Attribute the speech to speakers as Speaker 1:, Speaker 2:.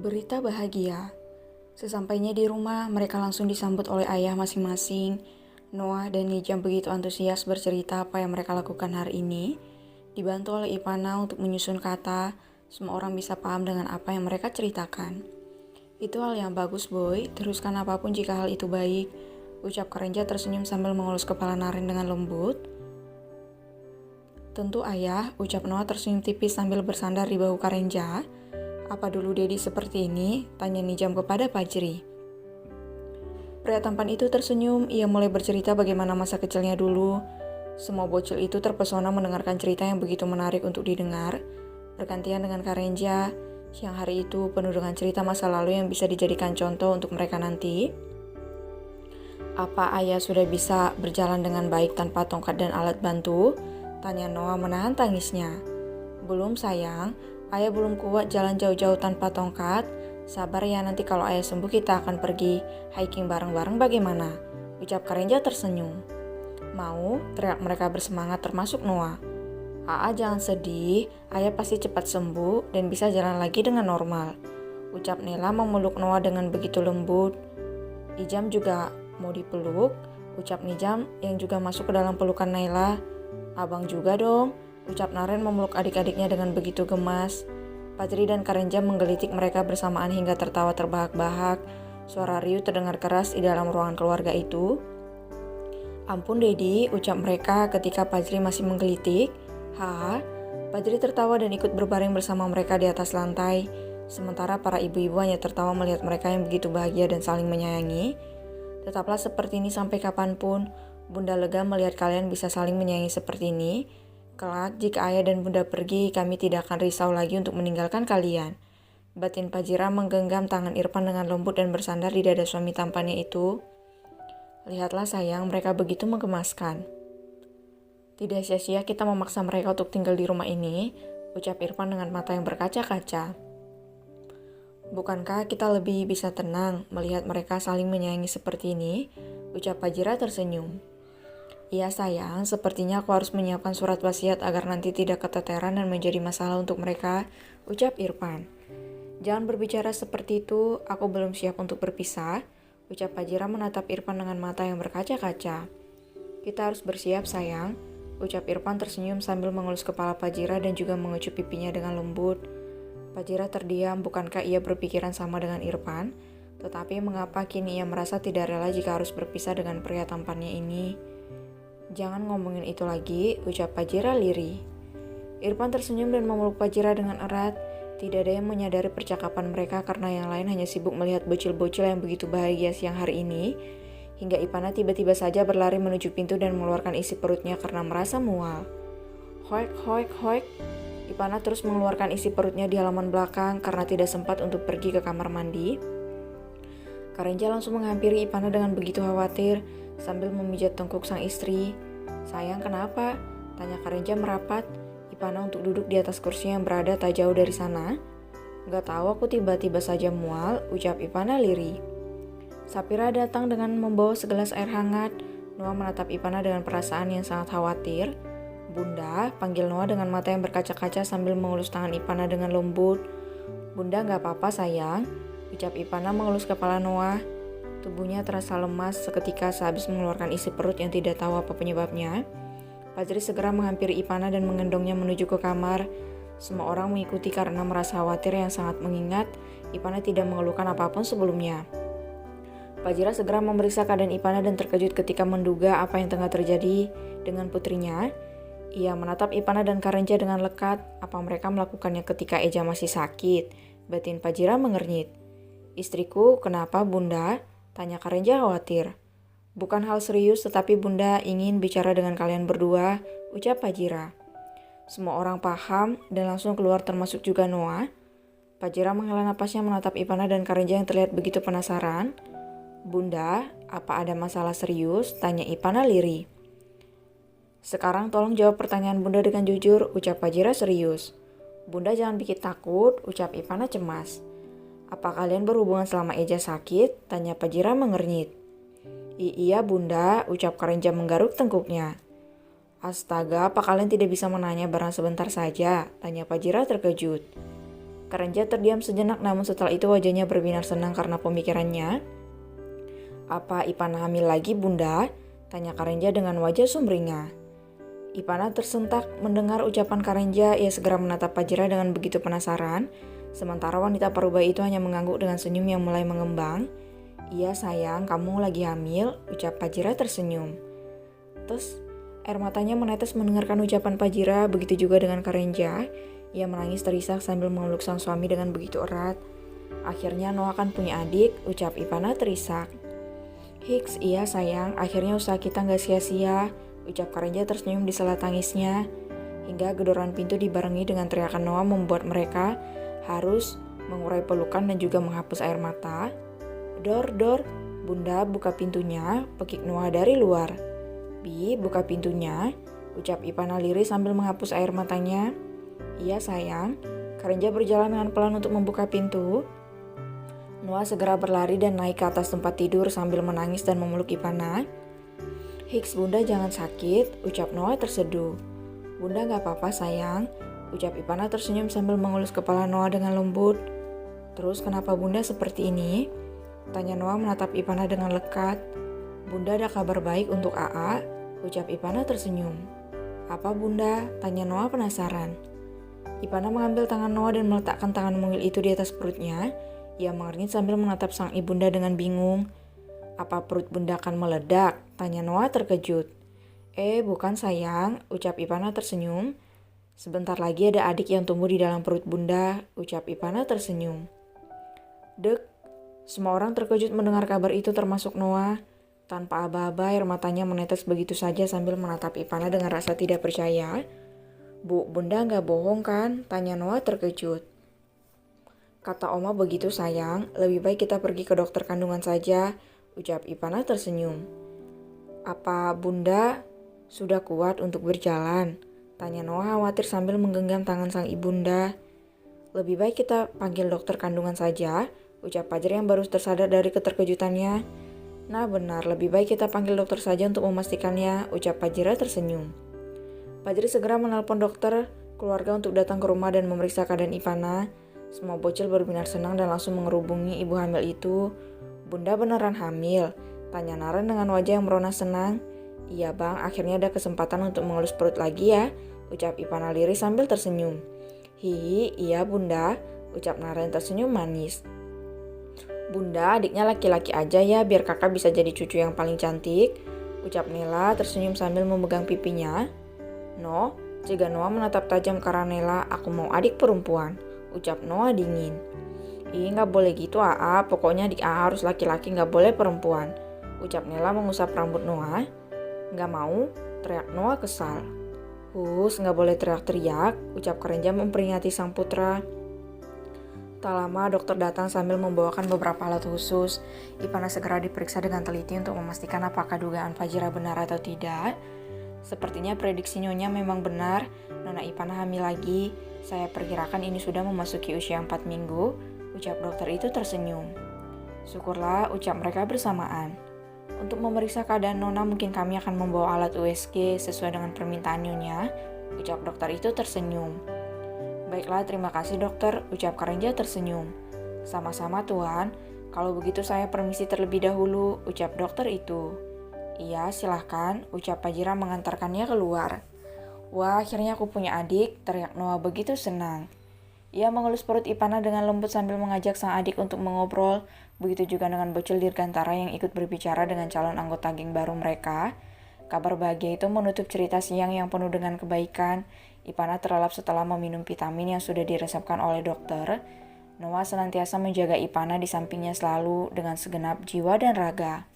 Speaker 1: Berita bahagia. Sesampainya di rumah, mereka langsung disambut oleh ayah masing-masing. Noah dan Nijam begitu antusias bercerita apa yang mereka lakukan hari ini. Dibantu oleh Ipana untuk menyusun kata, semua orang bisa paham dengan apa yang mereka ceritakan. Itu hal yang bagus, Boy. Teruskan apapun jika hal itu baik. Ucap Karenja tersenyum sambil mengelus kepala Naren dengan lembut. Tentu ayah, ucap Noah tersenyum tipis sambil bersandar di bahu Karenja. Apa dulu Dedi seperti ini? Tanya Nijam kepada Fajri. Pria tampan itu tersenyum, ia mulai bercerita bagaimana masa kecilnya dulu. Semua bocil itu terpesona mendengarkan cerita yang begitu menarik untuk didengar. Bergantian dengan Karenja, siang hari itu penuh dengan cerita masa lalu yang bisa dijadikan contoh untuk mereka nanti. Apa ayah sudah bisa berjalan dengan baik tanpa tongkat dan alat bantu? Tanya Noah menahan tangisnya. Belum sayang, ayah belum kuat jalan jauh-jauh tanpa tongkat. Sabar ya, nanti kalau ayah sembuh kita akan pergi hiking bareng-bareng bagaimana? Ucap Karenja tersenyum. Mau? Teriak mereka bersemangat termasuk Noah. Aa jangan sedih, ayah pasti cepat sembuh dan bisa jalan lagi dengan normal. Ucap Nela memeluk Noah dengan begitu lembut. Ijam juga mau dipeluk, ucap Nijam yang juga masuk ke dalam pelukan Naila. Abang juga dong, ucap Naren memeluk adik-adiknya dengan begitu gemas. Fajri dan Karenja menggelitik mereka bersamaan hingga tertawa terbahak-bahak. Suara riuh terdengar keras di dalam ruangan keluarga itu. Ampun Dedi, ucap mereka ketika Fajri masih menggelitik. Haha, Fajri tertawa dan ikut berbaring bersama mereka di atas lantai. Sementara para ibu-ibu hanya tertawa melihat mereka yang begitu bahagia dan saling menyayangi. Tetaplah seperti ini sampai kapanpun. Bunda lega melihat kalian bisa saling menyayangi seperti ini. Kelak, jika ayah dan bunda pergi, kami tidak akan risau lagi untuk meninggalkan kalian. Batin Fajira menggenggam tangan Irfan dengan lembut dan bersandar di dada suami tampannya itu. Lihatlah sayang, mereka begitu menggemaskan. Tidak sia-sia kita memaksa mereka untuk tinggal di rumah ini, ucap Irfan dengan mata yang berkaca-kaca. Bukankah kita lebih bisa tenang melihat mereka saling menyayangi seperti ini? Ucap Fajira tersenyum. Iya sayang, sepertinya aku harus menyiapkan surat wasiat agar nanti tidak keteteran dan menjadi masalah untuk mereka, ucap Irfan. Jangan berbicara seperti itu, aku belum siap untuk berpisah, ucap Fajira menatap Irfan dengan mata yang berkaca-kaca. Kita harus bersiap sayang, ucap Irfan tersenyum sambil mengelus kepala Fajira dan juga mengecup pipinya dengan lembut. Fajira terdiam, bukankah ia berpikiran sama dengan Irfan? Tetapi mengapa kini ia merasa tidak rela jika harus berpisah dengan pria tampannya ini? Jangan ngomongin itu lagi, ucap Fajira lirih. Irfan tersenyum dan memeluk Fajira dengan erat. Tidak ada yang menyadari percakapan mereka karena yang lain hanya sibuk melihat bocil-bocil yang begitu bahagia siang hari ini. Hingga Ipana tiba-tiba saja berlari menuju pintu dan mengeluarkan isi perutnya karena merasa mual. Hoik, hoik, hoik. Ipana terus mengeluarkan isi perutnya di halaman belakang karena tidak sempat untuk pergi ke kamar mandi. Karenja langsung menghampiri Ipana dengan begitu khawatir sambil memijat tengkuk sang istri. Sayang kenapa? Tanya Karenja merapat Ipana untuk duduk di atas kursi yang berada tak jauh dari sana. Gak tahu, aku tiba-tiba saja mual, ucap Ipana lirih. Sapira datang dengan membawa segelas air hangat. Noah menatap Ipana dengan perasaan yang sangat khawatir. Bunda, panggil Noah dengan mata yang berkaca-kaca sambil mengelus tangan Ipana dengan lembut. Bunda gak apa-apa sayang, ucap Ipana mengelus kepala Noah. Tubuhnya terasa lemas seketika sehabis mengeluarkan isi perut yang tidak tahu apa penyebabnya. Fajri segera menghampiri Ipana dan menggendongnya menuju ke kamar. Semua orang mengikuti karena merasa khawatir yang sangat mengingat Ipana tidak mengeluhkan apapun sebelumnya. Fajira segera memeriksa keadaan Ipana dan terkejut ketika menduga apa yang tengah terjadi dengan putrinya. Ia menatap Ipana dan Karenja dengan lekat. Apa mereka melakukannya ketika Eja masih sakit? Batin Fajira mengernyit. Istriku, kenapa bunda? Tanya Karenja khawatir. Bukan hal serius tetapi bunda ingin bicara dengan kalian berdua, ucap Fajira. Semua orang paham dan langsung keluar termasuk juga Noah. Fajira menghela napasnya menatap Ipana dan Karenja yang terlihat begitu penasaran. Bunda, apa ada masalah serius? Tanya Ipana lirih. Sekarang tolong jawab pertanyaan bunda dengan jujur, ucap Fajira serius. Bunda jangan bikin takut, ucap Ipana cemas. Apa kalian berhubungan selama Eja sakit? Tanya Fajira mengernyit. Iya bunda, ucap Karenja menggaruk tengkuknya. Astaga, apa kalian tidak bisa menanya barang sebentar saja? Tanya Fajira terkejut. Karenja terdiam sejenak, namun setelah itu wajahnya berbinar senang karena pemikirannya. "Apa Ipana hamil lagi, Bunda?" tanya Karenja dengan wajah sumringah. Ipana tersentak mendengar ucapan Karenja. Ia segera menatap Fajira dengan begitu penasaran. Sementara wanita parubaya itu hanya mengangguk dengan senyum yang mulai mengembang. "Iya sayang, kamu lagi hamil," ucap Fajira tersenyum. Terus air matanya menetes mendengarkan ucapan Fajira. Begitu juga dengan Karenja. Ia menangis terisak sambil memeluk sang suami dengan begitu erat. "Akhirnya Noah akan punya adik," ucap Ipana terisak. "Hiks, iya sayang, akhirnya usaha kita gak sia-sia," ucap Karenja tersenyum di sela tangisnya. Hingga gedoran pintu dibarengi dengan teriakan Noah membuat mereka harus mengurai pelukan dan juga menghapus air mata. "Dor, Dor, Bunda buka pintunya," pekik Noah dari luar. "Bi, buka pintunya," ucap Ipana lirih sambil menghapus air matanya. "Iya sayang." Karenja berjalan dengan pelan untuk membuka pintu. Noah segera berlari dan naik ke atas tempat tidur sambil menangis dan memeluk Ipana. "Hiks, Bunda jangan sakit," ucap Noah terseduh. "Bunda gak apa-apa sayang," ucap Ipana tersenyum sambil mengelus kepala Noah dengan lembut. "Terus kenapa Bunda seperti ini?" tanya Noah menatap Ipana dengan lekat. "Bunda ada kabar baik untuk AA," ucap Ipana tersenyum. "Apa Bunda?" tanya Noah penasaran. Ipana mengambil tangan Noah dan meletakkan tangan mungil itu di atas perutnya. Ia mengernyit sambil menatap sang ibunda dengan bingung. "Apa perut Bunda akan meledak?" tanya Noah terkejut. Bukan sayang," ucap Ipana tersenyum. "Sebentar lagi ada adik yang tumbuh di dalam perut Bunda," ucap Ipana tersenyum. Dek, semua orang terkejut mendengar kabar itu termasuk Noah. Tanpa aba-aba air matanya menetes begitu saja sambil menatap Ipana dengan rasa tidak percaya. "Bu, Bunda gak bohong kan?" tanya Noah terkejut. "Kata Oma begitu sayang, lebih baik kita pergi ke dokter kandungan saja," ucap Ipana tersenyum. "Apa Bunda sudah kuat untuk berjalan?" tanya Noah khawatir sambil menggenggam tangan sang ibunda. "Lebih baik kita panggil dokter kandungan saja," ucap Fajar yang baru tersadar dari keterkejutannya. "Nah benar, lebih baik kita panggil dokter saja untuk memastikannya," ucap Fajira tersenyum. Fajri segera menelpon dokter keluarga untuk datang ke rumah dan memeriksa keadaan Ipana. Semua bocil berbinar senang dan langsung mengerubungi ibu hamil itu. "Bunda beneran hamil?" tanya Naren dengan wajah yang merona senang. "Iya bang, akhirnya ada kesempatan untuk mengelus perut lagi ya," ucap Ipana lirih sambil tersenyum. "Hihi, iya Bunda," ucap Naren tersenyum manis. "Bunda, adiknya laki-laki aja ya, biar kakak bisa jadi cucu yang paling cantik," ucap Nela tersenyum sambil memegang pipinya. "No," jika Noah menatap tajam ke arah Nela, "aku mau adik perempuan," ucap Noah dingin. "Ih, gak boleh gitu AA, pokoknya adik AA harus laki-laki gak boleh perempuan," ucap Nela mengusap rambut Noah. "Gak mau," teriak Noah kesal. "Hus, gak boleh teriak-teriak," ucap Karenja memperingati sang putra. Tak lama dokter datang sambil membawakan beberapa alat khusus. Ipana segera diperiksa dengan teliti untuk memastikan apakah dugaan Fajira benar atau tidak. "Sepertinya prediksi Nyonya memang benar, Nona Ipana hamil lagi. Saya perkirakan ini sudah memasuki usia 4 minggu, ucap dokter itu tersenyum. "Syukurlah," ucap mereka bersamaan. "Untuk memeriksa keadaan Nona mungkin kami akan membawa alat USG sesuai dengan permintaan Nyonya," ucap dokter itu tersenyum. "Baiklah, terima kasih dokter," ucap Karenja tersenyum. "Sama-sama Tuan, kalau begitu saya permisi terlebih dahulu," ucap dokter itu. "Iya, silahkan," ucap Fajira mengantarkannya keluar. "Wah, akhirnya aku punya adik," teriak Noah begitu senang. Ia mengelus perut Ipana dengan lembut sambil mengajak sang adik untuk mengobrol. Begitu juga dengan bocil Dirgantara yang ikut berbicara dengan calon anggota geng baru mereka. Kabar bahagia itu menutup cerita siang yang penuh dengan kebaikan. Ipana terlelap setelah meminum vitamin yang sudah diresepkan oleh dokter. Noah senantiasa menjaga Ipana di sampingnya selalu dengan segenap jiwa dan raga.